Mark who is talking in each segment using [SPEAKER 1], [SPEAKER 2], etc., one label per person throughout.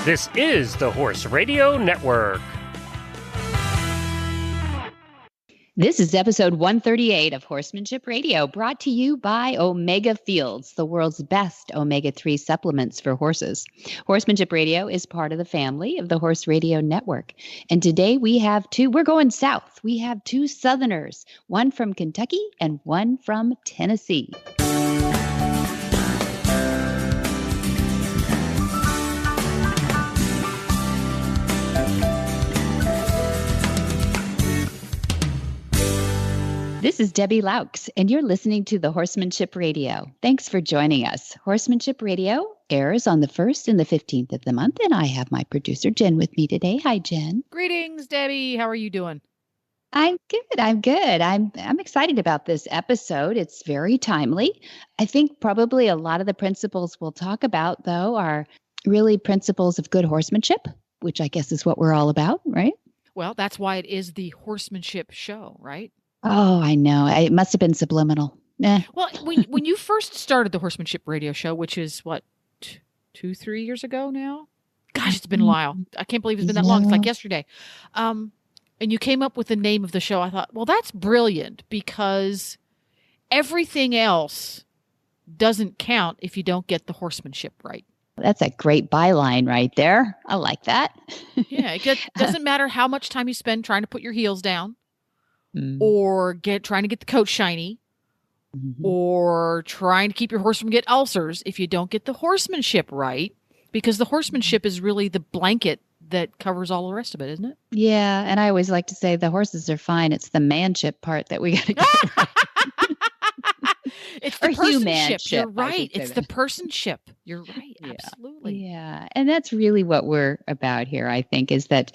[SPEAKER 1] This is the Horse Radio Network.
[SPEAKER 2] This is episode 138 of Horsemanship Radio, brought to you by Omega Fields, the world's best omega-3 supplements for horses. Horsemanship Radio is part of the family of the Horse Radio Network. And today we're going south. We have two Southerners, one from Kentucky and one from Tennessee. This is Debbie Laux, and you're listening to the Horsemanship Radio. Thanks for joining us. Horsemanship Radio airs on the 1st and the 15th of the month, and I have my producer, Jen, with me today. Hi, Jen.
[SPEAKER 3] Greetings, Debbie. How are you doing?
[SPEAKER 2] I'm good. I'm excited about this episode. It's very timely. I think probably a lot of the principles we'll talk about, though, are really principles of good horsemanship, which I guess is what we're all about, right?
[SPEAKER 3] Well, that's why it is the Horsemanship Show, right?
[SPEAKER 2] Oh, I know. It must have been subliminal.
[SPEAKER 3] Well, when you first started the Horsemanship Radio Show, which is what, 2-3 years ago now? Gosh, it's been a while. I can't believe it's been that long. It's like yesterday. And you came up with the name of the show. I thought, well, that's brilliant because everything else doesn't count if you don't get the horsemanship right.
[SPEAKER 2] That's a great byline right there. I like that.
[SPEAKER 3] Yeah, it doesn't matter how much time you spend trying to put your heels down. Or trying to get the coat shiny, or trying to keep your horse from getting ulcers if you don't get the horsemanship right, because the horsemanship is really the blanket that covers all the rest of it, isn't it?
[SPEAKER 2] Yeah, and I always like to say the horses are fine. It's the manship part that we got to get right.
[SPEAKER 3] It's the personship. You're right.
[SPEAKER 2] It's
[SPEAKER 3] the personship. You're right. Yeah. Absolutely.
[SPEAKER 2] Yeah. And that's really what we're about here, I think, is that,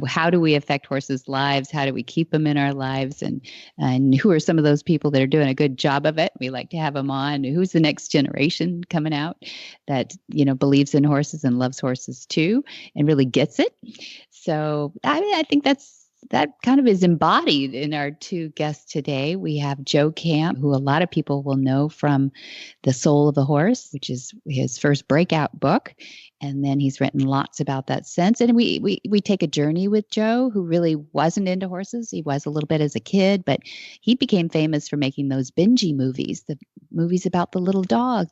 [SPEAKER 2] how do we affect horses' lives? How do we keep them in our lives? And who are some of those people that are doing a good job of it? We like to have them on. Who's the next generation coming out that, believes in horses and loves horses too and really gets it? So I think that kind of is embodied in our two guests today. We have Joe Camp, who a lot of people will know from The Soul of the Horse, which is his first breakout book. And then he's written lots about that since. And we take a journey with Joe, who really wasn't into horses. He was a little bit as a kid, but he became famous for making those Benji movies, the movies about the little dog,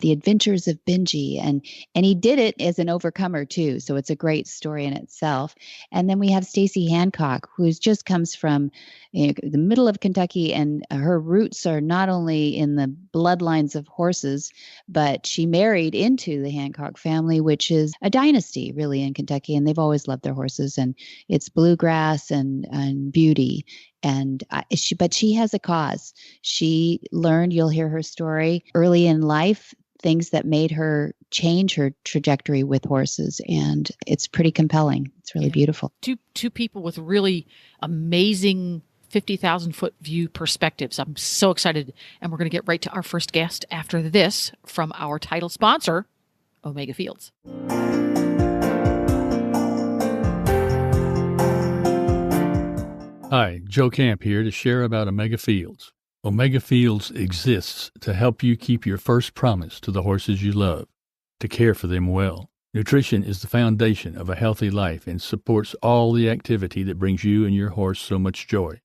[SPEAKER 2] the adventures of Benji. And he did it as an overcomer too. So it's a great story in itself. And then we have Staci Hancock, who just comes from the middle of Kentucky, and her roots are not only in the bloodlines of horses, but she married into the Hancock family, which is a dynasty really in Kentucky, and they've always loved their horses, and it's bluegrass and beauty. But she has a cause. She learned, you'll hear her story early in life, things that made her change her trajectory with horses. And it's pretty compelling. It's really beautiful.
[SPEAKER 3] Two people with really amazing 50,000-foot view perspectives. I'm so excited. And we're going to get right to our first guest after this from our title sponsor, Omega Fields.
[SPEAKER 4] Hi, Joe Camp here to share about Omega Fields. Omega Fields exists to help you keep your first promise to the horses you love, to care for them well. Nutrition is the foundation of a healthy life and supports all the activity that brings you and your horse so much joy.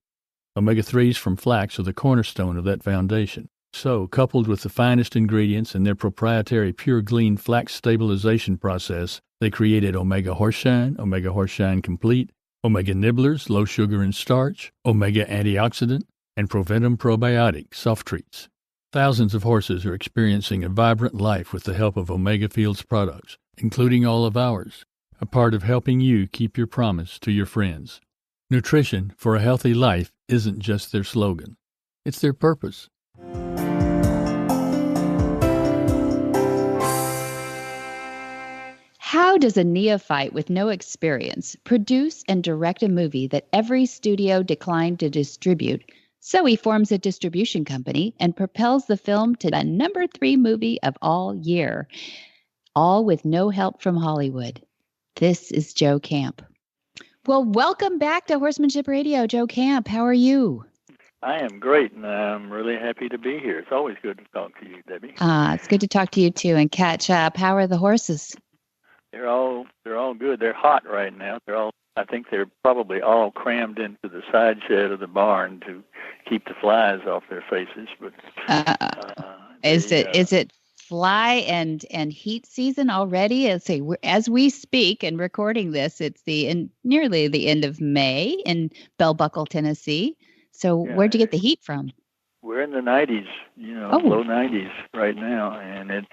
[SPEAKER 4] Omega-3s from flax are the cornerstone of that foundation. So, coupled with the finest ingredients and their proprietary Pure Glean flax stabilization process, they created Omega Horseshine, Omega Horseshine Complete, Omega Nibblers, low sugar and starch, Omega Antioxidant, and Proventum Probiotic soft treats. Thousands of horses are experiencing a vibrant life with the help of Omega Fields products, including all of ours, a part of helping you keep your promise to your friends. Nutrition for a healthy life isn't just their slogan, it's their purpose.
[SPEAKER 2] How does a neophyte with no experience produce and direct a movie that every studio declined to distribute? So he forms a distribution company and propels the film to the #3 movie of all year, all with no help from Hollywood. This is Joe Camp. Well, welcome back to Horsemanship Radio, Joe Camp. How are you?
[SPEAKER 5] I am great, and I'm really happy to be here. It's always good to talk to you, Debbie.
[SPEAKER 2] It's good to talk to you, too, and catch up. How are the horses?
[SPEAKER 5] They're all good. They're hot right now. I think they're probably all crammed into the side shed of the barn to keep the flies off their faces. But
[SPEAKER 2] is it fly and heat season already? As we speak and recording this, it's nearly the end of May in Bell Buckle, Tennessee. So where'd you get the heat from?
[SPEAKER 5] We're in the 90s, low 90s right now, and it's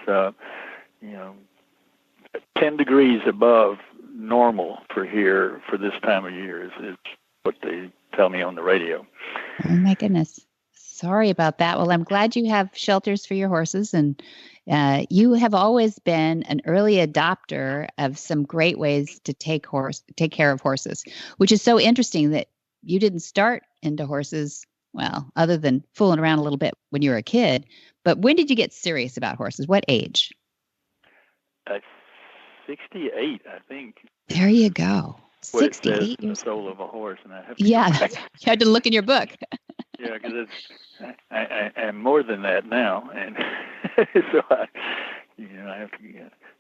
[SPEAKER 5] 10 degrees above normal for here for this time of year is what they tell me on the radio.
[SPEAKER 2] Oh my goodness. Sorry about that. Well, I'm glad you have shelters for your horses, and you have always been an early adopter of some great ways to take care of horses, which is so interesting that you didn't start into horses, well, other than fooling around a little bit when you were a kid. But when did you get serious about horses? What age?
[SPEAKER 5] 68, I think.
[SPEAKER 2] There you go. 68
[SPEAKER 5] years. The soul of a horse, and I have to
[SPEAKER 2] you had to look in your book.
[SPEAKER 5] Yeah, because I am more than that now, and so I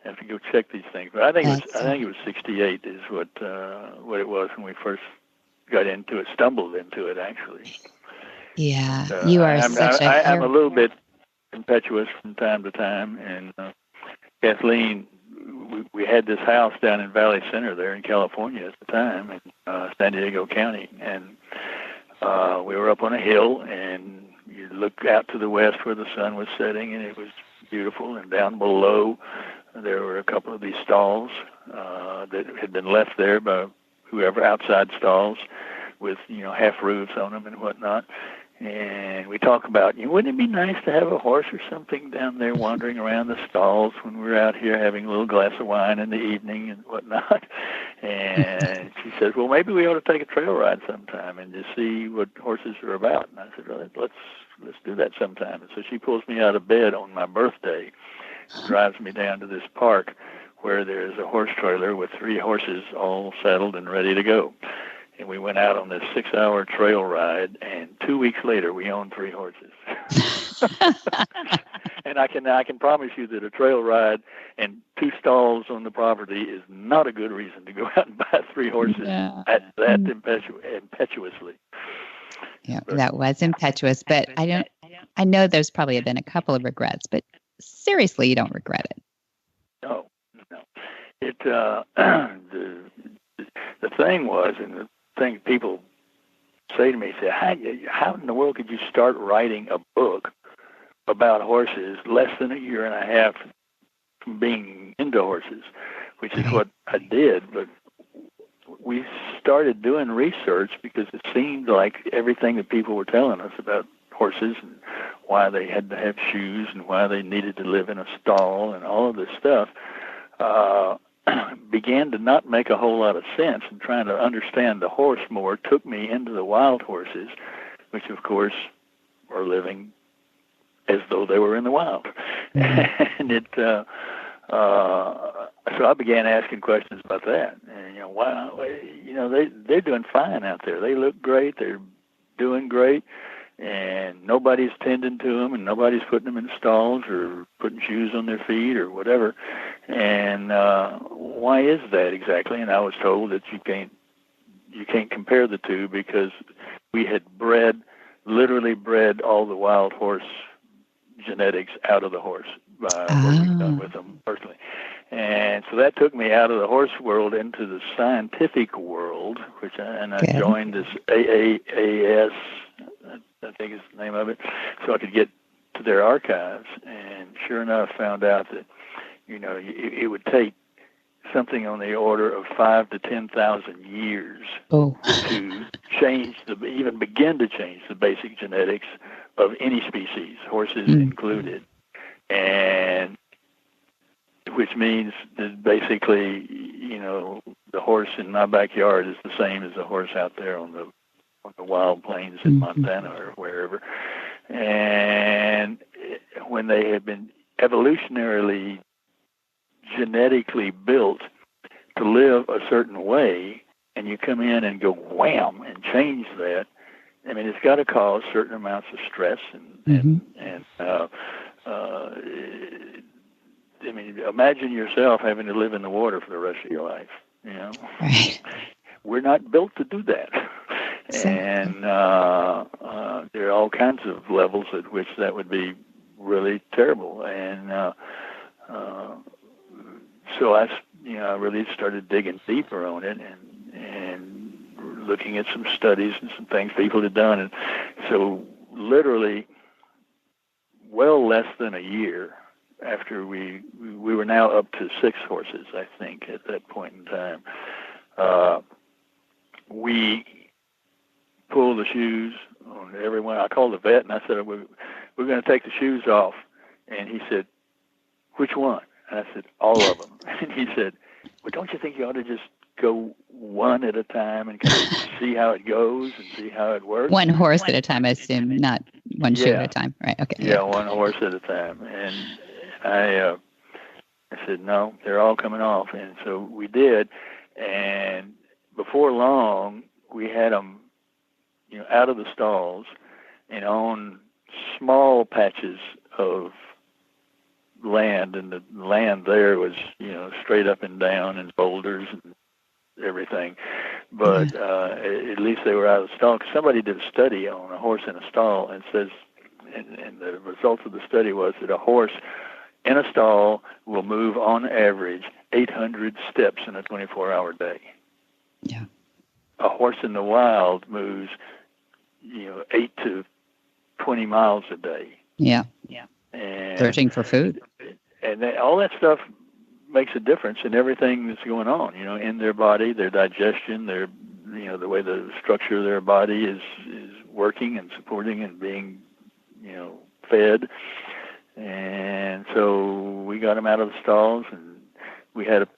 [SPEAKER 5] have to go check these things. But I think it was 68 is what it was when we first got into it, stumbled into it actually.
[SPEAKER 2] Yeah, you are
[SPEAKER 5] I'm a little bit impetuous from time to time, and Kathleen, we had this house down in Valley Center there in California at the time, in San Diego County, and we were up on a hill, and you look out to the west where the sun was setting, and it was beautiful. And down below, there were a couple of these stalls that had been left there by whoever, outside stalls with half roofs on them and whatnot. And we talk about, wouldn't it be nice to have a horse or something down there wandering around the stalls when we're out here having a little glass of wine in the evening and whatnot? And she says, well, maybe we ought to take a trail ride sometime and just see what horses are about. And I said, well, let's do that sometime. And so she pulls me out of bed on my birthday, drives me down to this park where there's a horse trailer with 3 horses all saddled and ready to go. And we went out on this 6-hour trail ride, and 2 weeks later, we owned 3 horses. And I can promise you that a trail ride and 2 stalls on the property is not a good reason to go out and buy 3 horses that impetuously.
[SPEAKER 2] Yeah, that was impetuous, but I know there's probably been a couple of regrets, but seriously, you don't regret it.
[SPEAKER 5] No. It the thing was, and the thing people say to me, how in the world could you start writing a book about horses less than a year and a half from being into horses, which is what I did. But we started doing research because it seemed like everything that people were telling us about horses and why they had to have shoes and why they needed to live in a stall and all of this stuff began to not make a whole lot of sense, and trying to understand the horse more took me into the wild horses, which of course are living as though they were in the wild. And so I began asking questions about that. And wow, they're doing fine out there. They look great. They're doing great. And nobody's tending to them, and nobody's putting them in stalls or putting shoes on their feet or whatever. And why is that exactly? And I was told that you can't compare the two because we had literally bred all the wild horse genetics out of the horse by what we've done with them personally. And so that took me out of the horse world into the scientific world, I joined this AAAS, I think is the name of it, so I could get to their archives. And sure enough, found out that it would take something on the order of 5,000 to 10,000 years to even begin to change the basic genetics of any species, horses included. And which means that basically, the horse in my backyard is the same as the horse out there on the wild plains in Montana or wherever. And when they have been evolutionarily, genetically built to live a certain way, and you come in and go wham and change that, I mean, it's got to cause certain amounts of stress and I mean, imagine yourself having to live in the water for the rest of your life. You know,
[SPEAKER 2] Right.
[SPEAKER 5] we're not built to do that. And there are all kinds of levels at which that would be really terrible. And so I really started digging deeper on it and looking at some studies and some things people had done. And so literally well less than a year after we were now up to 6 horses, I think, at that point in time, we pulled the shoes on everyone. I called the vet and I said, we're going to take the shoes off. And he said, which one? And I said, all of them. And he said, well, don't you think you ought to just go one at a time and kind of see how it goes and see how it works?
[SPEAKER 2] One horse at a time, I assume, not one shoe at a time. Right, okay.
[SPEAKER 5] Yeah, one horse at a time. And I said, no, they're all coming off. And so we did. And before long, we had them, out of the stalls and on small patches of land. And the land there was, straight up and down and boulders and everything. But at least they were out of the stall. 'Cause somebody did a study on a horse in a stall and says, and the results of the study was that a horse in a stall will move on average 800 steps in a 24-hour day.
[SPEAKER 2] Yeah.
[SPEAKER 5] A horse in the wild moves, 8 to 20 miles a day.
[SPEAKER 2] Yeah.
[SPEAKER 5] And
[SPEAKER 2] Searching for food.
[SPEAKER 5] And all that stuff makes a difference in everything that's going on, in their body, their digestion, their, the way the structure of their body is working and supporting and being, fed. And so we got them out of the stalls, and we had a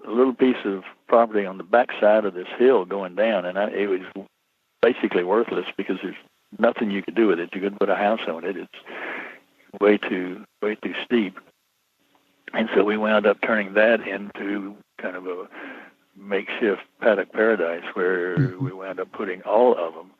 [SPEAKER 5] little piece of property on the backside of this hill going down, and it was basically worthless because there's nothing you could do with it. You couldn't put a house on it. It's way too steep. And so we wound up turning that into kind of a makeshift paddock paradise where we wound up putting all of them.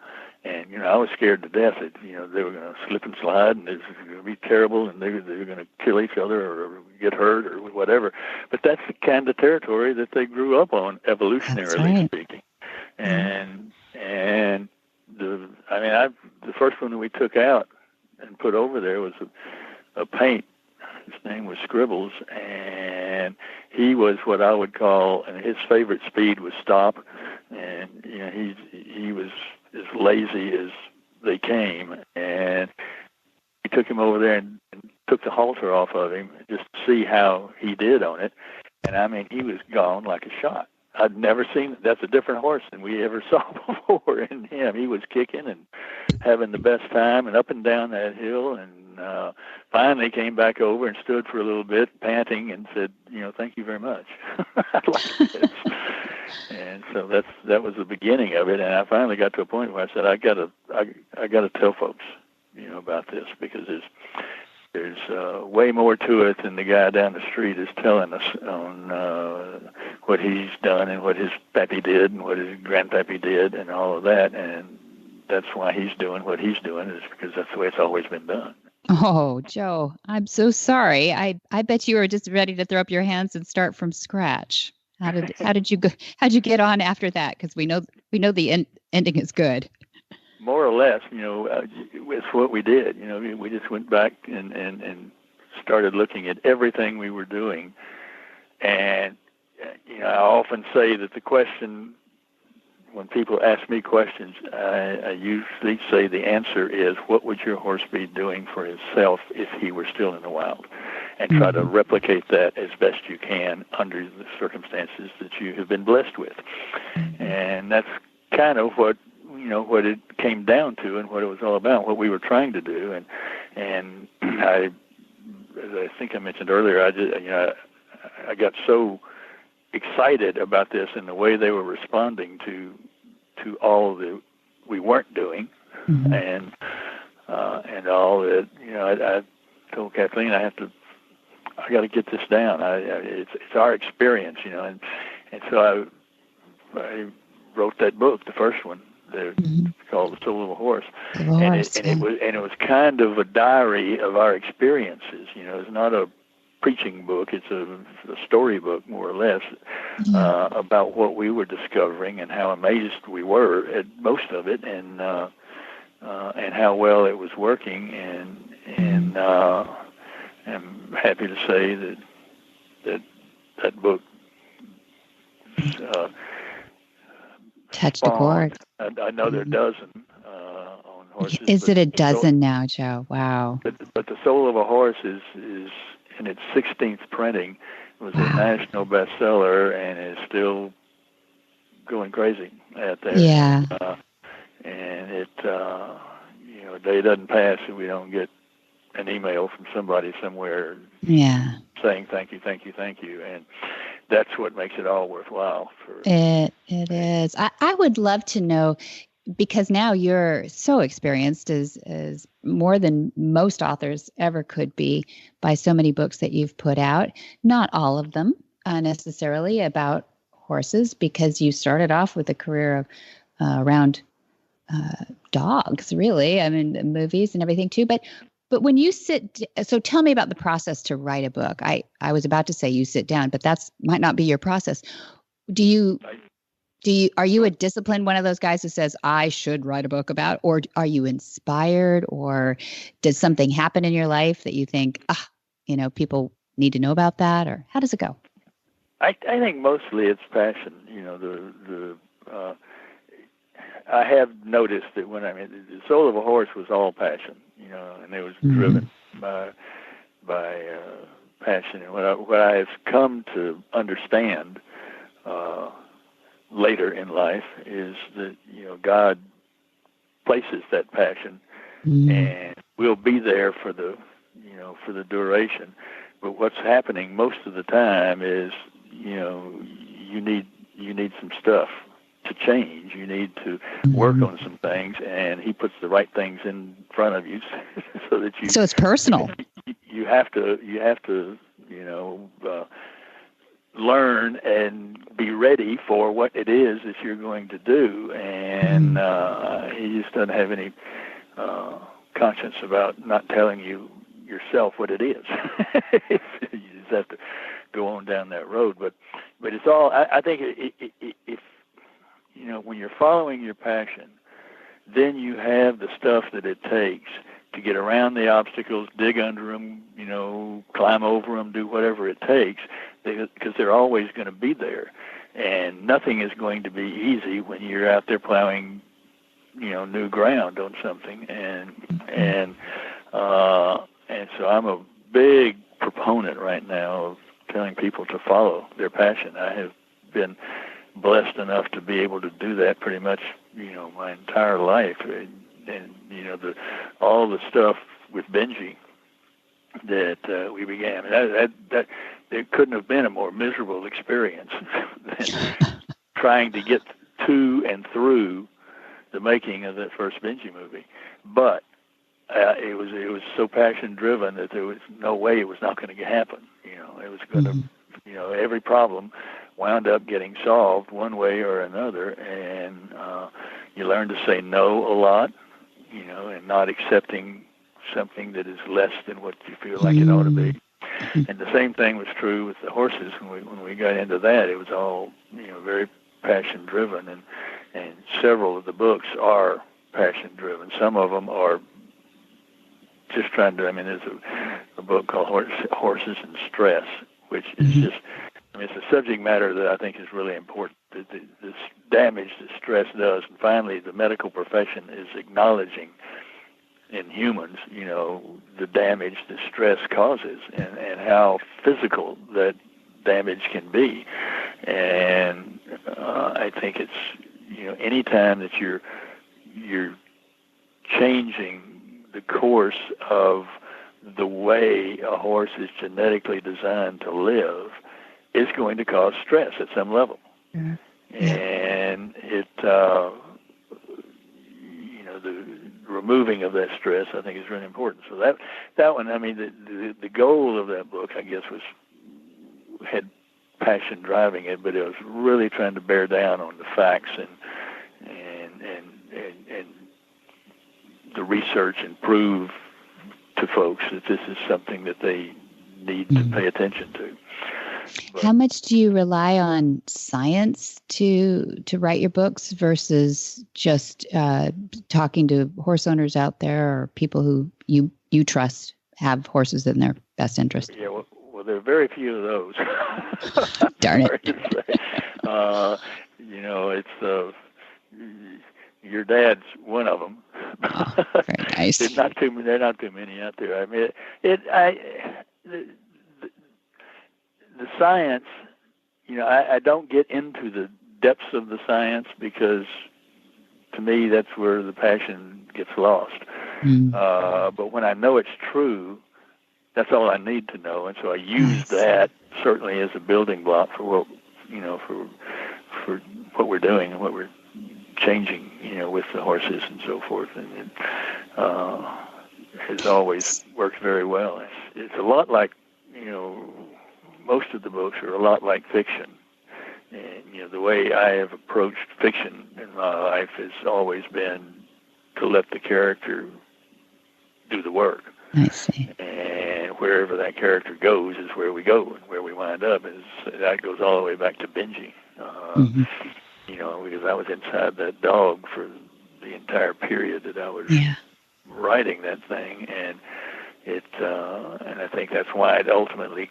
[SPEAKER 5] And, I was scared to death that, they were going to slip and slide and it was going to be terrible and they were going to kill each other or get hurt or whatever. But that's the kind of territory that they grew up on, evolutionarily speaking. And the first one that we took out and put over there was a paint. His name was Scribbles, and he was what I would call, and his favorite speed was stop, and he was as lazy as they came, and we took him over there and took the halter off of him just to see how he did on it, and he was gone like a shot. I'd never seen, that's a different horse than we ever saw before in him. He was kicking and having the best time and up and down that hill, and finally came back over and stood for a little bit panting and said, thank you very much. I like this. And so that was the beginning of it. And I finally got to a point where I said, I gotta tell folks, about this, because there's way more to it than the guy down the street is telling us on what he's done and what his pappy did and what his grandpappy did and all of that. And that's why he's doing what he's doing, is because that's the way it's always been done.
[SPEAKER 2] Oh, Joe, I'm so sorry. I bet you were just ready to throw up your hands and start from scratch. How did you go? How'd you get on after that? Because we know the ending is good.
[SPEAKER 5] More or less, it's what we did. We just went back and started looking at everything we were doing. And I often say that the question, when people ask me questions, I usually say the answer is, what would your horse be doing for himself if he were still in the wild? And try to replicate that as best you can under the circumstances that you have been blessed with. And that's kind of what it came down to and what it was all about, what we were trying to do. And as I think I mentioned earlier, I got so excited about this and the way they were responding to all that we weren't doing, and all that. I told Kathleen I got to get this down. It's our experience, and so I wrote that book, the first one, called The Soul of a Horse, and it was kind of a diary of our experiences. It's not a preaching book. It's a storybook, more or less, about what we were discovering and how amazed we were at most of it, and how well it was working. And I'm happy to say that book
[SPEAKER 2] touched a chord.
[SPEAKER 5] Another dozen on horses.
[SPEAKER 2] Is it a dozen now, Joe? Wow.
[SPEAKER 5] But The Soul of a Horse is in its 16th printing. It was a national bestseller and is still going crazy out there.
[SPEAKER 2] Yeah.
[SPEAKER 5] And it, a day doesn't pass that we don't get an email from somebody somewhere saying thank you, thank you, thank you. And that's what makes it all worthwhile.
[SPEAKER 2] It is. I would love to know, because now you're so experienced as more than most authors ever could be by so many books that you've put out. Not all of them necessarily about horses, because you started off with a career of around dogs, really. I mean, movies and everything too. But when you so tell me about the process to write a book. I was about to say you sit down, but might not be your process. Are you a disciplined one of those guys who says, I should write a book about, or are you inspired, or does something happen in your life that you think, people need to know about that, or how does it go?
[SPEAKER 5] I think mostly it's passion. I have noticed that The Soul of a Horse was all passion, and it was driven by passion. And what I have come to understand later in life is that God places that passion and will be there for the duration. But what's happening most of the time is you need some stuff to change. You need to work on some things, and He puts the right things in front of you so that you.
[SPEAKER 2] So it's personal.
[SPEAKER 5] You have to learn and be ready for what it is that you're going to do, and He just doesn't have any conscience about not telling you yourself what it is. You just have to go on down that road. But it's all. I think if when you're following your passion, then you have the stuff that it takes to get around the obstacles, dig under them, climb over them, do whatever it takes, because they're always going to be there. And nothing is going to be easy when you're out there plowing, new ground on something. And so I'm a big proponent right now of telling people to follow their passion. I have been blessed enough to be able to do that pretty much, my entire life. And all the stuff with Benji that we began, that there couldn't have been a more miserable experience than trying to get to and through the making of that first Benji movie. But it was so passion driven that there was no way it was not going to happen. It was going to, every problem wound up getting solved one way or another, and you learn to say no a lot, and not accepting something that is less than what you feel like it ought to be. And the same thing was true with the horses. When we got into that, it was all very passion driven, and several of the books are passion driven. Some of them are just trying to. There's a book called Horses and Stress, which is just. It's a subject matter that I think is really important. The damage that stress does, and finally, the medical profession is acknowledging in humans, the damage that stress causes, and how physical that damage can be. And I think it's any time that you're changing the course of the way a horse is genetically designed to live, is going to cause stress at some level. And it, the removing of that stress, I think, is really important. So that one, the goal of that book, I guess, had passion driving it, but it was really trying to bear down on the facts and the research and prove to folks that this is something that they need to pay attention to. But
[SPEAKER 2] how much do you rely on science to write your books versus just talking to horse owners out there or people who you trust have horses in their best interest?
[SPEAKER 5] Yeah, well, there are very few of those.
[SPEAKER 2] Darn it.
[SPEAKER 5] Sorry to say. It's your dad's one of them.
[SPEAKER 2] Oh, very nice.
[SPEAKER 5] There are not too many out there. I mean, the science. I don't get into the depths of the science because, to me, that's where the passion gets lost. But when I know it's true, that's all I need to know, and so I use that certainly as a building block for what for what we're doing and what we're changing, with the horses and so forth, and it has always worked very well. It's a lot like, most of the books are a lot like fiction, and the way I have approached fiction in my life has always been to let the character do the work.
[SPEAKER 2] I see.
[SPEAKER 5] And wherever that character goes is where we go, and where we wind up that goes all the way back to Benji. Because I was inside that dog for the entire period that I was writing that thing, and and I think that's why it ultimately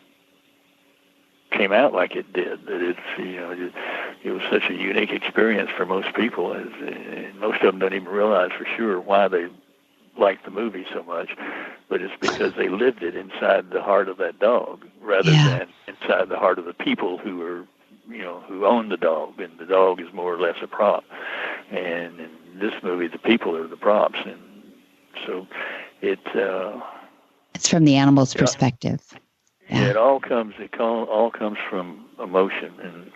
[SPEAKER 5] came out like it did. That it was such a unique experience for most people, and most of them don't even realize for sure why they like the movie so much, but it's because they lived it inside the heart of that dog rather than inside the heart of the people who are, who own the dog, and the dog is more or less a prop. And in this movie, the people are the props, and so it's
[SPEAKER 2] from the animal's perspective.
[SPEAKER 5] Yeah, it all comes from emotion, and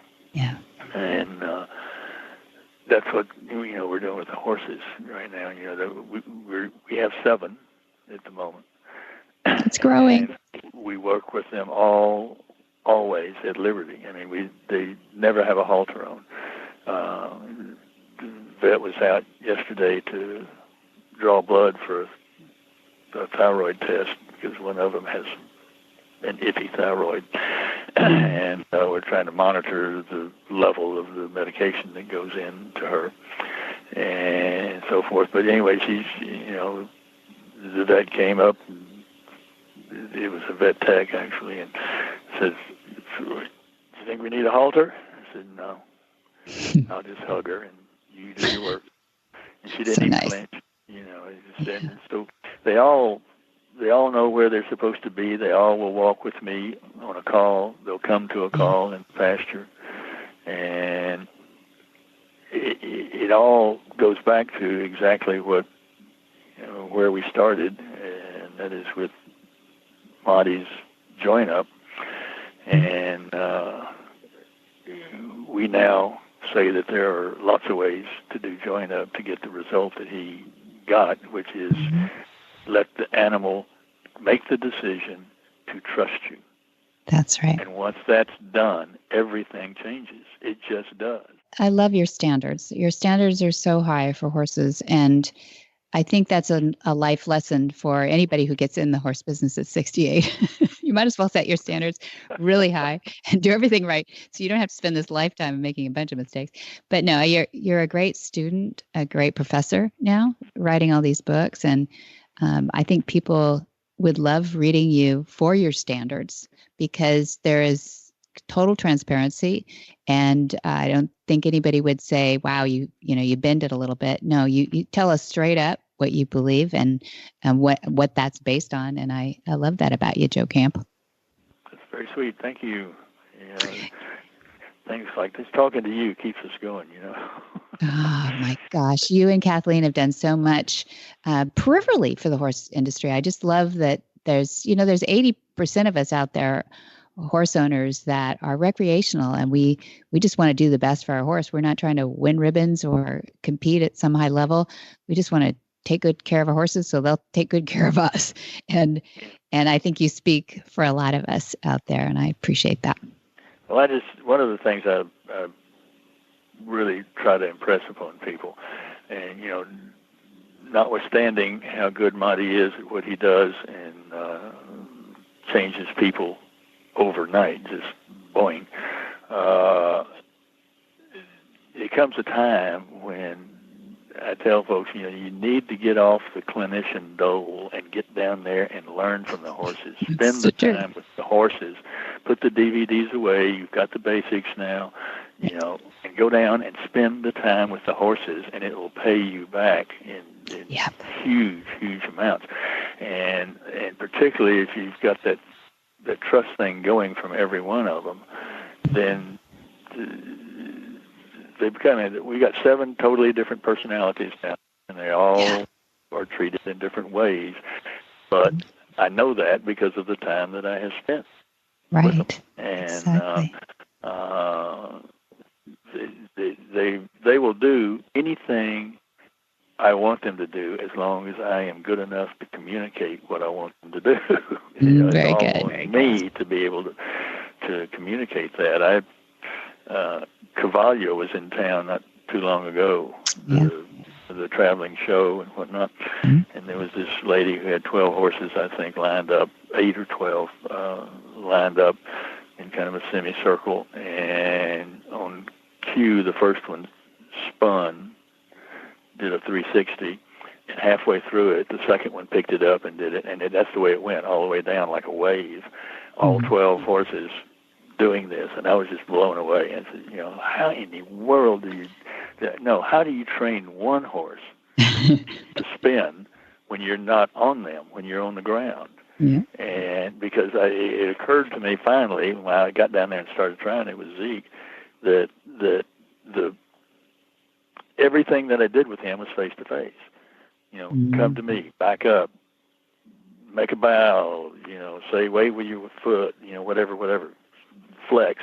[SPEAKER 5] that's what we're doing with the horses right now. We have 7 at the moment.
[SPEAKER 2] It's growing.
[SPEAKER 5] And we work with them always at liberty. I mean, they never have a halter on. The vet was out yesterday to draw blood for a thyroid test because one of them has an iffy thyroid, and we're trying to monitor the level of the medication that goes into her and so forth. But anyway, she's, the vet came up, and it was a vet tech actually, and says, "Do you think we need a halter?" I said, "No, I'll just hug her and you do your work." And she didn't even flinch, so they all know where they're supposed to be. They all will walk with me on a call. They'll come to a call in the pasture. And it all goes back to exactly what, where we started, and that is with Marty's join up. And we now say that there are lots of ways to do join up to get the result that he got, which is let the animal make the decision to trust you.
[SPEAKER 2] That's right.
[SPEAKER 5] And once that's done, everything changes. It just does.
[SPEAKER 2] I love your standards. Your standards are so high for horses, and I think that's a life lesson for anybody who gets in the horse business at 68. You might as well set your standards really high and do everything right, so you don't have to spend this lifetime making a bunch of mistakes. But no, you're a great student, a great professor now, writing all these books, and I think people would love reading you for your standards because there is total transparency, and I don't think anybody would say, "Wow, you bend it a little bit." No, you tell us straight up what you believe and what that's based on, and I love that about you, Joe Camp.
[SPEAKER 5] That's very sweet. Thank you. Things like this, talking to you keeps us going.
[SPEAKER 2] Oh my gosh, you and Kathleen have done so much peripherally for the horse industry. I just love that there's 80% of us out there, horse owners, that are recreational, and we just want to do the best for our horse. We're not trying to win ribbons or compete at some high level. We just want to take good care of our horses so they'll take good care of us. And I think you speak for a lot of us out there, and I appreciate that.
[SPEAKER 5] Well, one of the things I really try to impress upon people, and notwithstanding how good Monty is at what he does, and changes people overnight, just boing. It comes a time when I tell folks, you need to get off the clinician dole and get down there and learn from the horses. Spend the time with the horses. Put the DVDs away. You've got the basics now, and go down and spend the time with the horses, and it will pay you back in huge, huge amounts. And particularly if you've got that trust thing going from every one of them, then we got 7 totally different personalities now, and they all are treated in different ways. But I know that because of the time that I have spent with them. And they will do anything I want them to do as long as I am good enough to communicate what I want them to do.
[SPEAKER 2] Very
[SPEAKER 5] it's
[SPEAKER 2] good.
[SPEAKER 5] all on me to be able to communicate that. Cavallo was in town not too long ago, the traveling show and whatnot, and there was this lady who had 12 horses, I think, lined up, 8 or 12 lined up in kind of a semicircle, and on cue, the first one spun, did a 360, and halfway through it, the second one picked it up and did it, and that's the way it went, all the way down like a wave, all 12 horses doing this, and I was just blown away. And said, how in the world how do you train one horse to spin when you're not on them, when you're on the ground? Yeah. And because it occurred to me finally when I got down there and started trying it with Zeke, that the everything that I did with him was face to face. Come to me, back up, make a bow, say wave with your foot, whatever. Flex,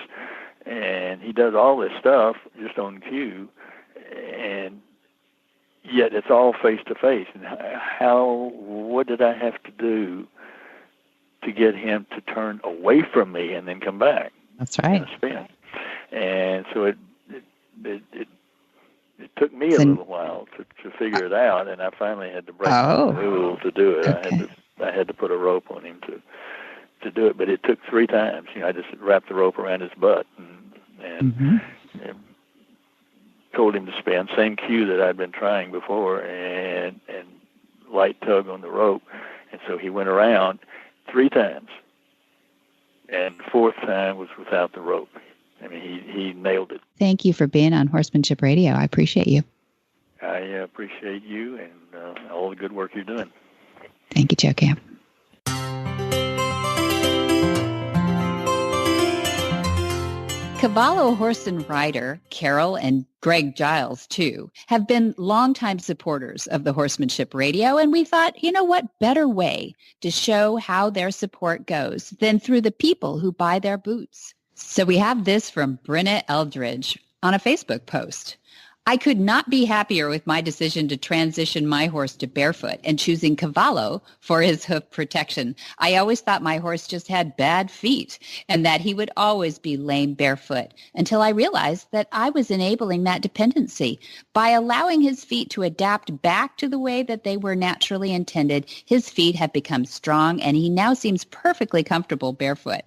[SPEAKER 5] and he does all this stuff just on cue, and yet it's all face to face. And what did I have to do to get him to turn away from me and then come back?
[SPEAKER 2] That's right.
[SPEAKER 5] And spin. And so it took me a little while to figure it out, and I finally had to break the rule to do it. Okay. I had to put a rope on him to do it, but it took 3 times. I just wrapped the rope around his butt and told him to spin, same cue that I'd been trying before, and light tug on the rope. And so he went around 3 times, and the 4th time was without the rope. I mean, he nailed it.
[SPEAKER 2] Thank you for being on Horsemanship Radio. I appreciate you.
[SPEAKER 5] I appreciate you and all the good work you're doing.
[SPEAKER 2] Thank you, Joe Camp. Cavallo horse and rider Carol and Greg Giles, too, have been longtime supporters of the Horsemanship Radio, and we thought, what better way to show how their support goes than through the people who buy their boots. So we have this from Brenna Eldridge on a Facebook post. I could not be happier with my decision to transition my horse to barefoot and choosing Cavallo for his hoof protection. I always thought my horse just had bad feet and that he would always be lame barefoot until I realized that I was enabling that dependency. By allowing his feet to adapt back to the way that they were naturally intended, his feet have become strong and he now seems perfectly comfortable barefoot.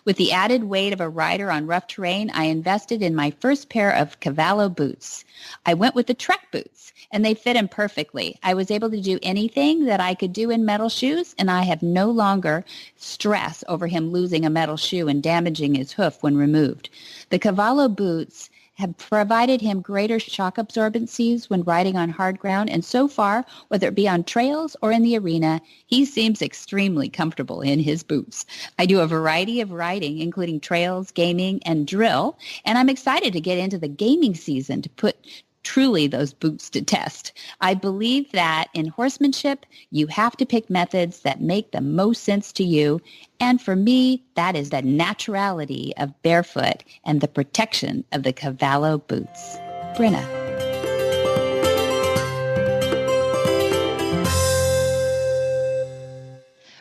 [SPEAKER 2] With the added weight of a rider on rough terrain, I invested in my first pair of Cavallo boots. I went with the Trek boots, and they fit him perfectly. I was able to do anything that I could do in metal shoes, and I have no longer stress over him losing a metal shoe and damaging his hoof when removed. The Cavallo boots have provided him greater shock absorbencies when riding on hard ground, and so far, whether it be on trails or in the arena, he seems extremely comfortable in his boots. I do a variety of riding, including trails, gaming, and drill, and I'm excited to get into the gaming season to put truly those boots to test. I believe that in horsemanship, you have to pick methods that make the most sense to you. And for me, that is the naturality of barefoot and the protection of the Cavallo boots. Brenna.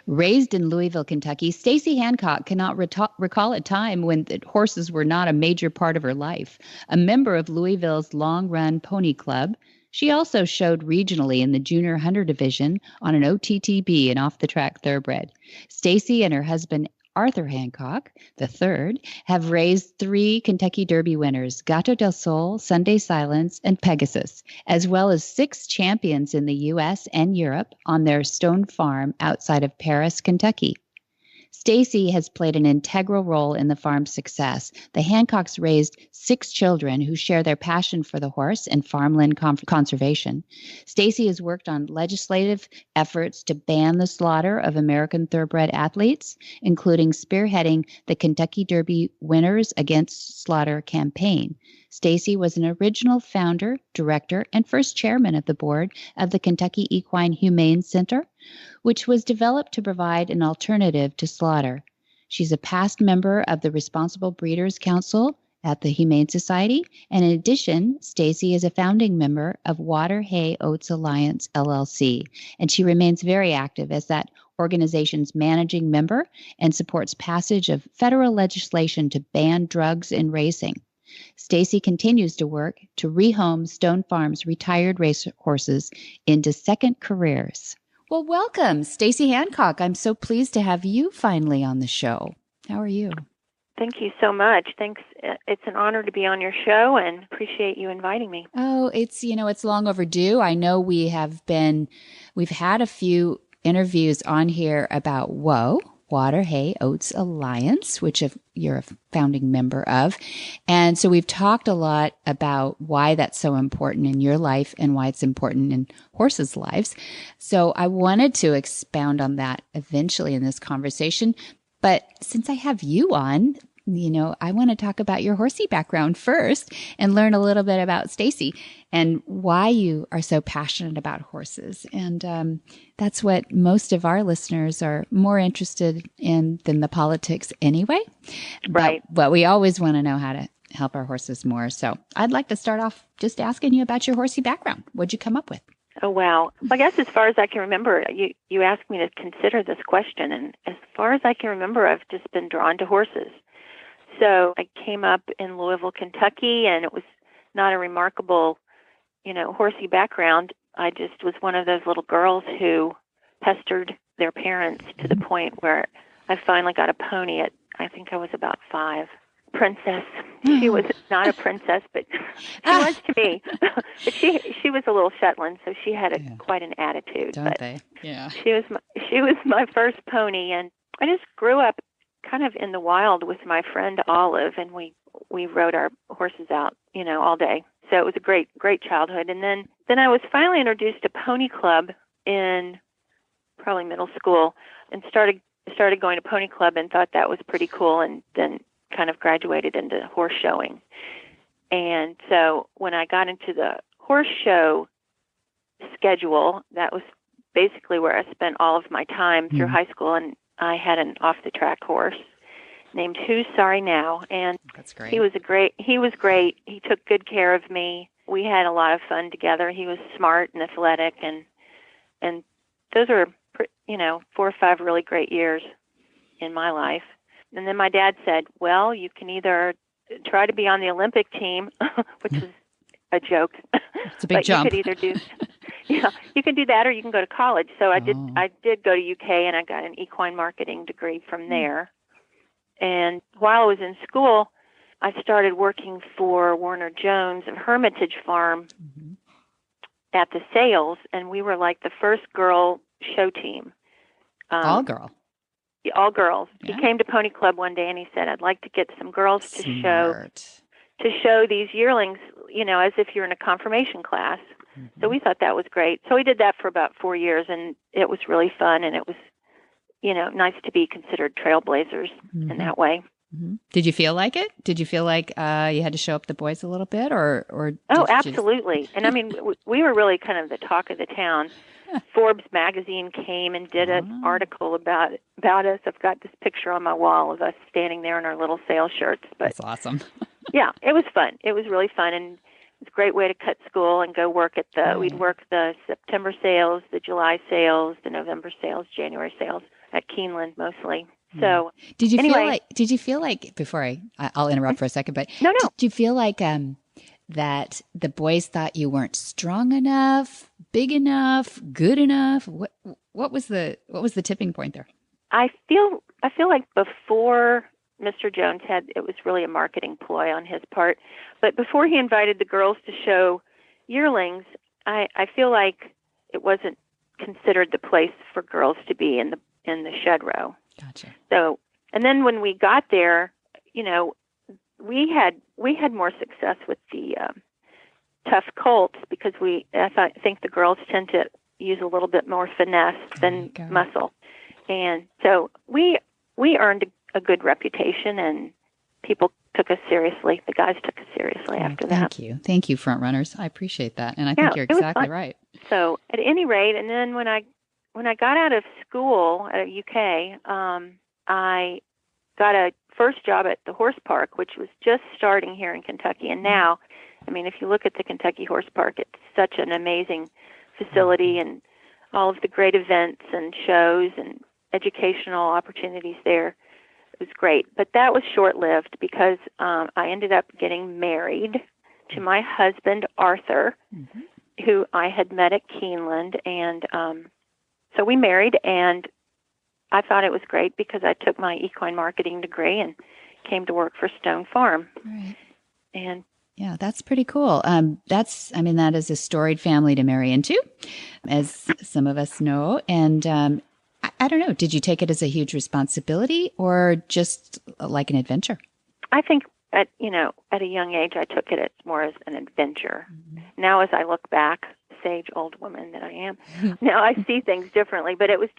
[SPEAKER 2] Raised in Louisville, Kentucky, Staci Hancock cannot recall a time when horses were not a major part of her life. A member of Louisville's Long Run Pony Club, She also showed regionally in the Junior Hunter Division on an OTTB, an off-the-track thoroughbred. Staci and her husband Arthur Hancock, the third, have raised 3 Kentucky Derby winners, Gato del Sol, Sunday Silence, and Pegasus, as well as 6 champions in the U.S. and Europe on their stone farm outside of Paris, Kentucky. Staci has played an integral role in the farm's success. The Hancocks raised 6 children who share their passion for the horse and farmland conservation. Staci has worked on legislative efforts to ban the slaughter of American thoroughbred athletes, including spearheading the Kentucky Derby Winners Against Slaughter campaign. Staci was an original founder, director, and first chairman of the board of the Kentucky Equine Humane Center, which was developed to provide an alternative to slaughter. She's a past member of the Responsible Breeders Council at the Humane Society, and in addition, Staci is a founding member of Water, Hay, Oats Alliance, LLC, and she remains very active as that organization's managing member and supports passage of federal legislation to ban drugs in racing. Staci continues to work to rehome Stone Farm's retired race horses into second careers. Well, welcome, Staci Hancock. I'm so pleased to have you finally on the show. How are you?
[SPEAKER 6] Thank you so much. Thanks. It's an honor to be on your show and appreciate you inviting me.
[SPEAKER 2] Oh, it's long overdue. I know we've had a few interviews on here about Water, Hay, Oats Alliance, which you're a founding member of. And so we've talked a lot about why that's so important in your life and why it's important in horses' lives. So I wanted to expound on that eventually in this conversation. But since I have you on, I want to talk about your horsey background first and learn a little bit about Staci and why you are so passionate about horses. And that's what most of our listeners are more interested in than the politics anyway.
[SPEAKER 6] Right.
[SPEAKER 2] But we always want to know how to help our horses more. So I'd like to start off just asking you about your horsey background. What'd you come up with?
[SPEAKER 6] Oh, wow. Well, I guess as far as I can remember, you asked me to consider this question, and as far as I can remember, I've just been drawn to horses. So I came up in Louisville, Kentucky, and it was not a remarkable, horsey background. I just was one of those little girls who pestered their parents to the point where I finally got a pony at, I think I was about 5. Princess. She was not a princess, but she was to me. But she was a little Shetland, so she had quite an attitude.
[SPEAKER 2] Don't they? Yeah.
[SPEAKER 6] She was my first pony, and I just grew up kind of in the wild with my friend Olive, and we rode our horses out, all day. So it was a great childhood. And then I was finally introduced to Pony Club in probably middle school, and started going to Pony Club and thought that was pretty cool, and then kind of graduated into horse showing. And so when I got into the horse show schedule, that was basically where I spent all of my time through high school, and I had an off-the-track horse named Who's Sorry Now, and
[SPEAKER 2] that's great.
[SPEAKER 6] He was great. He took good care of me. We had a lot of fun together. He was smart and athletic, and those were 4 or 5 really great years in my life. And then my dad said, well, you can either try to be on the Olympic team, which was a joke.
[SPEAKER 2] It's a big jump.
[SPEAKER 6] You could either do, you can do that, or you can go to college. So I did go to UK, and I got an equine marketing degree from there. And while I was in school, I started working for Warner Jones of Hermitage Farm at the sales, and we were like the first girl show team.
[SPEAKER 2] All girl.
[SPEAKER 6] All girls.
[SPEAKER 2] Yeah.
[SPEAKER 6] He came to Pony Club one day and he said, I'd like to get some girls to show these yearlings, as if you're in a confirmation class. So we thought that was great. So we did that for about 4 years, and it was really fun, and it was, nice to be considered trailblazers in that way.
[SPEAKER 2] Did you feel like it? Did you feel like you had to show up the boys a little bit, or?
[SPEAKER 6] Oh, absolutely. And I mean, we were really kind of the talk of the town. Forbes magazine came and did an article about us. I've got this picture on my wall of us standing there in our little sales shirts. But
[SPEAKER 2] that's awesome.
[SPEAKER 6] Yeah, it was fun. It was really fun, and it was a great way to cut school and go work at we'd work the September sales, the July sales, the November sales, January sales at Keeneland mostly. So
[SPEAKER 2] did you feel like before I'll interrupt for a second, but
[SPEAKER 6] no.
[SPEAKER 2] Did you feel like that the boys thought you weren't strong enough, big enough, good enough? What was the tipping point there?
[SPEAKER 6] I feel like before Mr. Jones it was really a marketing ploy on his part, but before he invited the girls to show yearlings, I feel like it wasn't considered the place for girls to be in the shed row.
[SPEAKER 2] Gotcha.
[SPEAKER 6] So, and then when we got there, we had more success with the tough colts because I think the girls tend to use a little bit more finesse than muscle, and so we earned a good reputation, and people took us seriously. The guys took us seriously after that.
[SPEAKER 2] Thank you, front runners. I appreciate that, and I think you're exactly right.
[SPEAKER 6] So, at any rate, and then when I got out of school at UK, I got a first job at the horse park, which was just starting here in Kentucky. And now, I mean, if you look at the Kentucky Horse Park, it's such an amazing facility, and all of the great events and shows and educational opportunities there. It was great. But that was short-lived because I ended up getting married to my husband, Arthur, who I had met at Keeneland. And so we married, and I thought it was great because I took my equine marketing degree and came to work for Stone Farm.
[SPEAKER 2] Right.
[SPEAKER 6] And
[SPEAKER 2] yeah, that's pretty cool. That is a storied family to marry into, as some of us know. And I don't know, did you take it as a huge responsibility or just like an adventure?
[SPEAKER 6] I think at a young age, I took it more as an adventure. Now, as I look back, sage old woman that I am, now I see things differently. But it was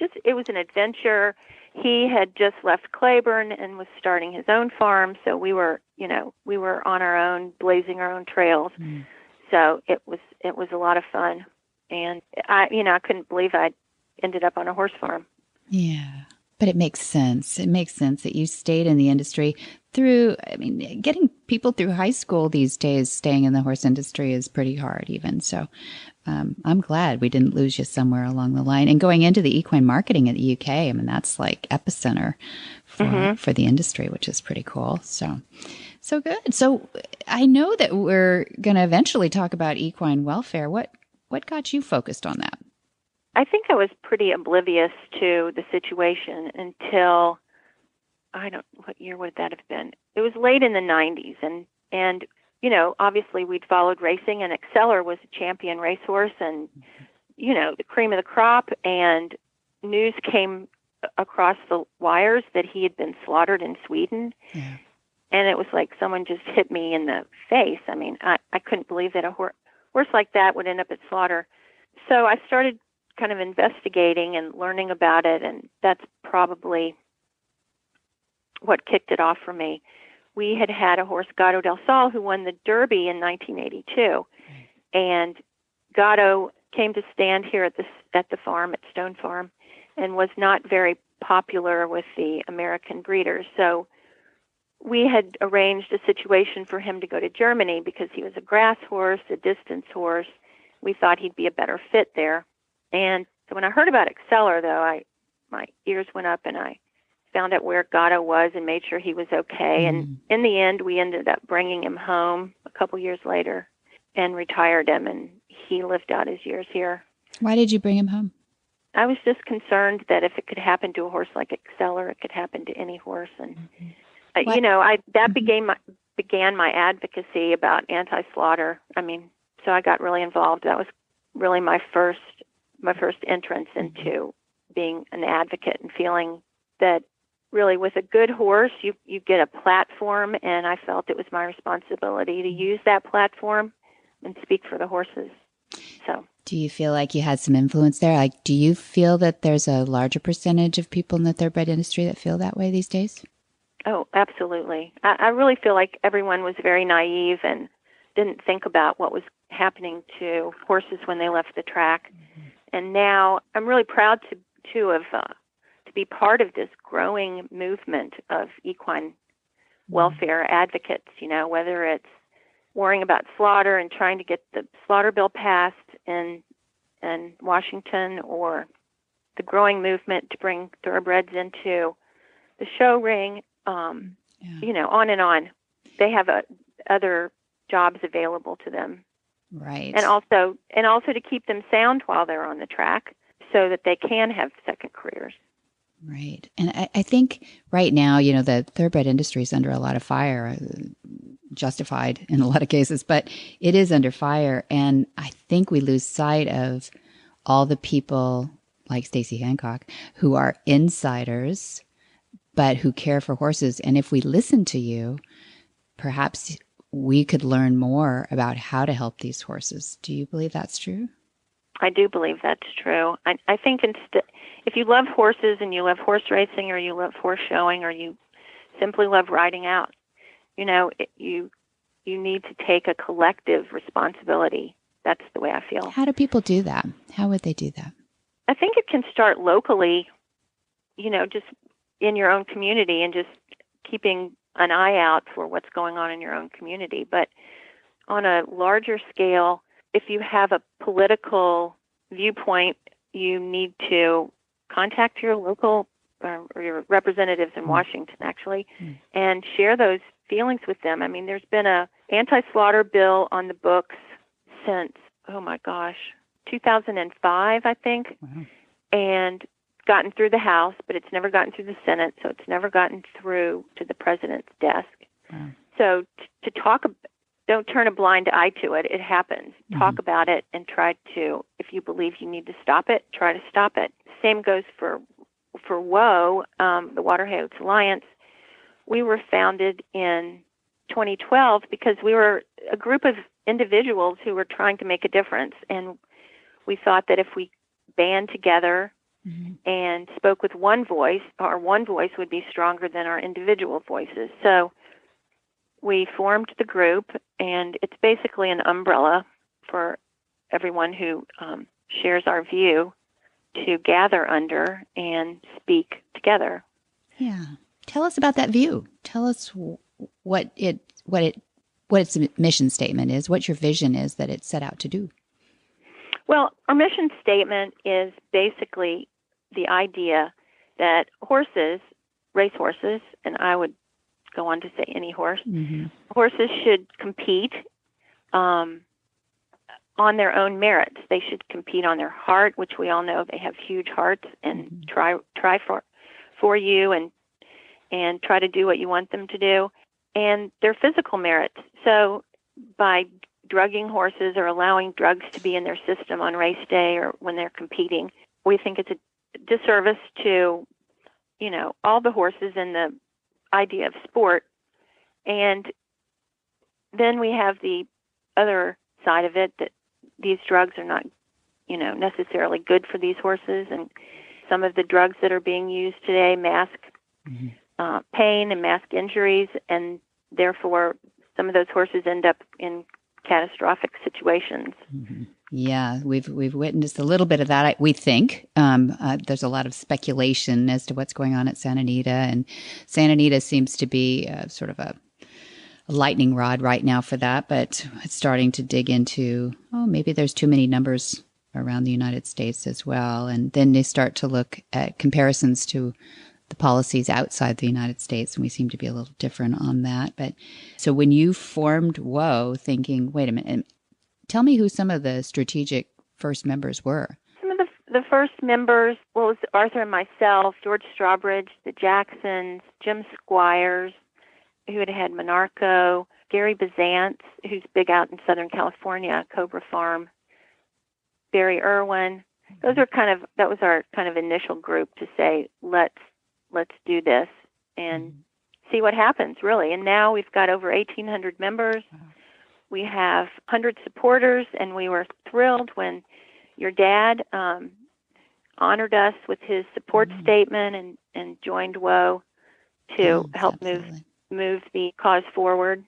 [SPEAKER 6] an adventure. He had just left Claiborne and was starting his own farm, so we were on our own, blazing our own trails. So it was a lot of fun, and I couldn't believe I ended up on a horse farm.
[SPEAKER 2] Yeah, but it makes sense. It makes sense that you stayed in the industry through, getting people through high school these days, staying in the horse industry is pretty hard even. So I'm glad we didn't lose you somewhere along the line. And going into the equine marketing at the UK, that's like epicenter for the industry, which is pretty cool. So good. So I know that we're going to eventually talk about equine welfare. What got you focused on that?
[SPEAKER 6] I think I was pretty oblivious to the situation until, what year would that have been? It was late in the 90s, and obviously we'd followed racing, and Exceller was a champion racehorse, and the cream of the crop, and news came across the wires that he had been slaughtered in Sweden.
[SPEAKER 2] Yeah.
[SPEAKER 6] And it was like someone just hit me in the face. I couldn't believe that a horse like that would end up at slaughter. So I started kind of investigating and learning about it, and that's probably what kicked it off for me. We had a horse, Gatto del Sol, who won the Derby in 1982, and Gatto came to stand here at the farm, at Stone Farm, and was not very popular with the American breeders. So we had arranged a situation for him to go to Germany because he was a grass horse, a distance horse. We thought he'd be a better fit there. And so when I heard about Exceller, though, my ears went up, and I found out where Gatto was and made sure he was okay. And in the end, we ended up bringing him home a couple years later and retired him, and he lived out his years here.
[SPEAKER 2] Why did you bring him home?
[SPEAKER 6] I was just concerned that if it could happen to a horse like Exceller, it could happen to any horse. And that began my advocacy about anti-slaughter. So I got really involved. That was really my first entrance into being an advocate and feeling that really with a good horse, you get a platform, and I felt it was my responsibility to use that platform and speak for the horses. So,
[SPEAKER 2] do you feel like you had some influence there? Like, do you feel that there's a larger percentage of people in the thoroughbred industry that feel that way these days?
[SPEAKER 6] Oh, absolutely. I really feel like everyone was very naive and didn't think about what was happening to horses when they left the track. And now I'm really proud to be part of this growing movement of equine welfare advocates, whether it's worrying about slaughter and trying to get the slaughter bill passed in Washington, or the growing movement to bring thoroughbreds into the show ring, on and on. They have other jobs available to them.
[SPEAKER 2] Right.
[SPEAKER 6] And also to keep them sound while they're on the track so that they can have second careers.
[SPEAKER 2] Right. And I think right now, the thoroughbred industry is under a lot of fire, justified in a lot of cases, but it is under fire. And I think we lose sight of all the people like Staci Hancock who are insiders, but who care for horses. And if we listen to you, perhaps we could learn more about how to help these horses. Do you believe that's true?
[SPEAKER 6] I do believe that's true. I think if you love horses and you love horse racing or you love horse showing or you simply love riding out, you need to take a collective responsibility. That's the way I feel.
[SPEAKER 2] How do people do that? How would they do that?
[SPEAKER 6] I think it can start locally, just in your own community and just keeping an eye out for what's going on in your own community. But on a larger scale, if you have a political viewpoint, you need to contact your local or your representatives in Washington, actually, and share those feelings with them. I mean, there's been a anti-slaughter bill on the books since, 2005, I think, and gotten through the House, but it's never gotten through the Senate, so it's never gotten through to the president's desk.
[SPEAKER 2] Wow.
[SPEAKER 6] So to talk, don't turn a blind eye to it. It happens. Talk about it and try to, if you believe you need to stop it, try to stop it. Same goes for WOA, the Water-Hayotes Alliance. We were founded in 2012 because we were a group of individuals who were trying to make a difference, and we thought that if we band together and spoke with one voice, our one voice would be stronger than our individual voices. So we formed the group, and it's basically an umbrella for everyone who shares our view to gather under and speak together.
[SPEAKER 2] Yeah. Tell us about that view. Tell us what its mission statement is, what your vision is that it's set out to do.
[SPEAKER 6] Well, our mission statement is basically the idea that horses, racehorses, and I would go on to say any horse, horses should compete on their own merits. They should compete on their heart, which we all know they have huge hearts, and try for you and try to do what you want them to do, and their physical merits. So by drugging horses or allowing drugs to be in their system on race day or when they're competing, we think it's a disservice to, all the horses in the idea of sport. And then we have the other side of it, that these drugs are not, necessarily good for these horses. And some of the drugs that are being used today mask pain and mask injuries, and therefore some of those horses end up in catastrophic situations.
[SPEAKER 2] Yeah, we've witnessed a little bit of that, we think. There's a lot of speculation as to what's going on at Santa Anita, and Santa Anita seems to be sort of a lightning rod right now for that, but it's starting to dig into, maybe there's too many numbers around the United States as well. And then they start to look at comparisons to the policies outside the United States, and we seem to be a little different on that. But so when you formed WOA, thinking, wait a minute, tell me who some of the strategic first members were.
[SPEAKER 6] Some of the first members, it was Arthur and myself, George Strawbridge, the Jacksons, Jim Squires, who had Monarcho, Gary Bazance, who's big out in Southern California, Cobra Farm, Barry Irwin. That was our kind of initial group to say, let's do this and see what happens, really. And now we've got over 1,800 members. Wow. We have 100 supporters, and we were thrilled when your dad honored us with his support statement and joined WOA to help move the cause forward.